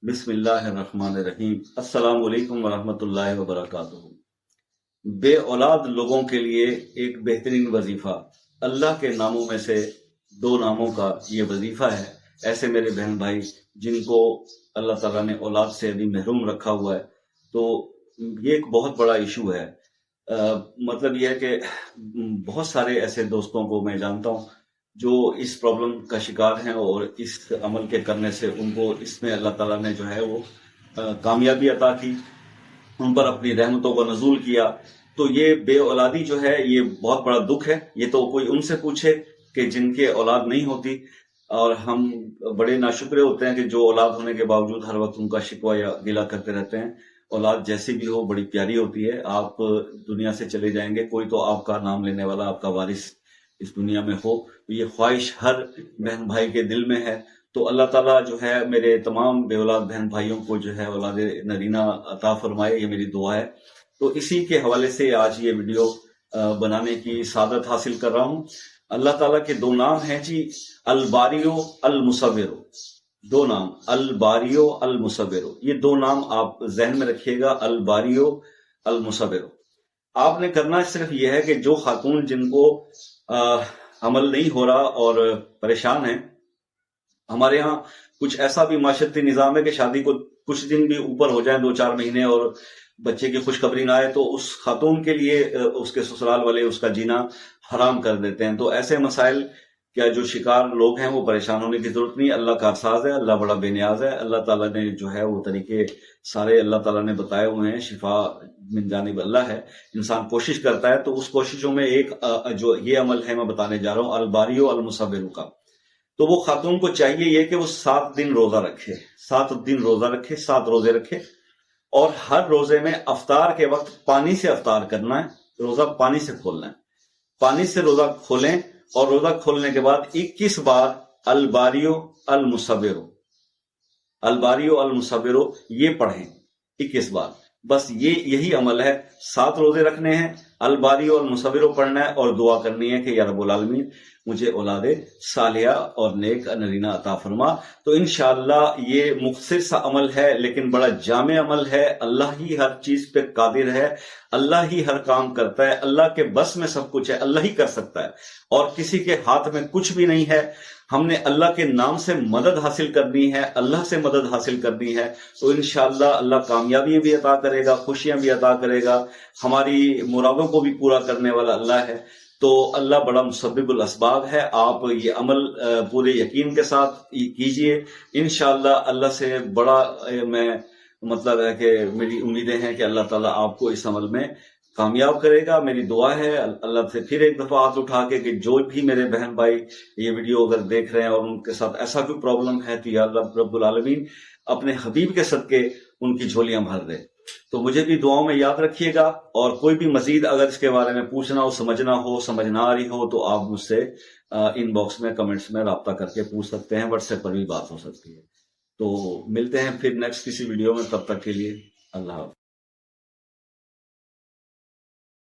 بسم اللہ الرحمن الرحیم۔ السلام علیکم ورحمۃ اللہ وبرکاتہ۔ بے اولاد لوگوں کے لیے ایک بہترین وظیفہ، اللہ کے ناموں میں سے دو ناموں کا یہ وظیفہ ہے۔ ایسے میرے بہن بھائی جن کو اللہ تعالیٰ نے اولاد سے ابھی محروم رکھا ہوا ہے، تو یہ ایک بہت بڑا ایشو ہے۔ مطلب یہ ہے کہ بہت سارے ایسے دوستوں کو میں جانتا ہوں جو اس پرابلم کا شکار ہیں، اور اس عمل کے کرنے سے ان کو اس میں اللہ تعالیٰ نے جو ہے وہ کامیابی عطا کی، ان پر اپنی رحمتوں کا نزول کیا۔ تو یہ بے اولادی جو ہے یہ بہت بڑا دکھ ہے۔ یہ تو کوئی ان سے پوچھے کہ جن کے اولاد نہیں ہوتی، اور ہم بڑے ناشکرے ہوتے ہیں کہ جو اولاد ہونے کے باوجود ہر وقت ان کا شکوہ یا گلہ کرتے رہتے ہیں۔ اولاد جیسی بھی ہو بڑی پیاری ہوتی ہے۔ آپ دنیا سے چلے جائیں گے، کوئی تو آپ کا نام لینے والا، آپ کا وارث اس دنیا میں ہو، یہ خواہش ہر بہن بھائی کے دل میں ہے۔ تو اللہ تعالیٰ جو ہے میرے تمام بے اولاد بہن بھائیوں کو جو ہے اولاد نرینہ عطا فرمائے، یہ میری دعا ہے۔ تو اسی کے حوالے سے آج یہ ویڈیو بنانے کی سعادت حاصل کر رہا ہوں۔ اللہ تعالیٰ کے دو نام ہیں جی، الباریو المصورو، دو نام، الباریو المصورو، یہ دو نام آپ ذہن میں رکھیے گا، الباریو المصورو۔ آپ نے کرنا صرف یہ ہے کہ جو خاتون جن کو عمل نہیں ہو رہا اور پریشان ہیں، ہمارے ہاں کچھ ایسا بھی معاشرتی نظام ہے کہ شادی کو کچھ دن بھی اوپر ہو جائیں، 2-4 مہینے، اور بچے کی خوشخبری نہ آئے، تو اس خاتون کے لیے اس کے سسرال والے اس کا جینا حرام کر دیتے ہیں۔ تو ایسے مسائل کیا جو شکار لوگ ہیں وہ پریشان ہونے کی ضرورت نہیں۔ اللہ کارساز ہے، اللہ بڑا بے نیاز ہے۔ اللہ تعالیٰ نے جو ہے وہ طریقے سارے اللہ تعالیٰ نے بتائے ہوئے ہیں، شفا من جانب اللہ ہے۔ انسان کوشش کرتا ہے، تو اس کوششوں میں ایک جو یہ عمل ہے میں بتانے جا رہا ہوں، الباریو المصورو کا۔ تو وہ خاتون کو چاہیے یہ کہ وہ 7 دن روزہ رکھے، 7 دن روزہ رکھے، 7 روزے رکھے، اور ہر روزے میں افطار کے وقت پانی سے افطار کرنا ہے، روزہ پانی سے کھولنا ہے، پانی سے روزہ کھولیں، اور روزہ کھولنے کے بعد 21 بار الباریو المصورو، الباریو المصورو یہ پڑھیں 21 بار۔ بس یہی عمل ہے، 7 روزے رکھنے ہیں، الباریو المصورو پڑھنا ہے، اور دعا کرنی ہے کہ یا رب العالمین مجھے اولاد صالحہ اور نیک نرینہ عطا فرما۔ تو انشاءاللہ یہ مختصر سا عمل ہے لیکن بڑا جامع عمل ہے۔ اللہ ہی ہر چیز پہ قادر ہے، اللہ ہی ہر کام کرتا ہے، اللہ کے بس میں سب کچھ ہے، اللہ ہی کر سکتا ہے، اور کسی کے ہاتھ میں کچھ بھی نہیں ہے۔ ہم نے اللہ کے نام سے مدد حاصل کرنی ہے، اللہ سے مدد حاصل کرنی ہے، تو انشاءاللہ اللہ کامیابی بھی عطا کرے گا، خوشیاں بھی عطا کرے گا، ہماری مرادوں کو بھی پورا کرنے والا اللہ ہے۔ تو اللہ بڑا مسبب الاسباب ہے۔ آپ یہ عمل پورے یقین کے ساتھ کیجئے، انشاءاللہ اللہ سے بڑا میں مطلب ہے کہ میری امیدیں ہیں کہ اللہ تعالیٰ آپ کو اس عمل میں کامیاب کرے گا۔ میری دعا ہے اللہ سے پھر ایک دفعہ ہاتھ اٹھا کے کہ جو بھی میرے بہن بھائی یہ ویڈیو اگر دیکھ رہے ہیں اور ان کے ساتھ ایسا کوئی پرابلم ہے، تو یا اللہ رب العالمین اپنے حبیب کے صدقے ان کی جھولیاں بھر دے۔ تو مجھے بھی دعاؤں میں یاد رکھیے گا، اور کوئی بھی مزید اگر اس کے بارے میں پوچھنا ہو، سمجھ نہ آ رہی ہو، تو آپ مجھ سے ان باکس میں کمنٹس میں رابطہ کر کے پوچھ سکتے ہیں، واٹس ایپ پر بھی بات ہو سکتی ہے۔ تو ملتے ہیں پھر نیکسٹ کسی ویڈیو میں، تب تک کے لیے اللہ حافظ۔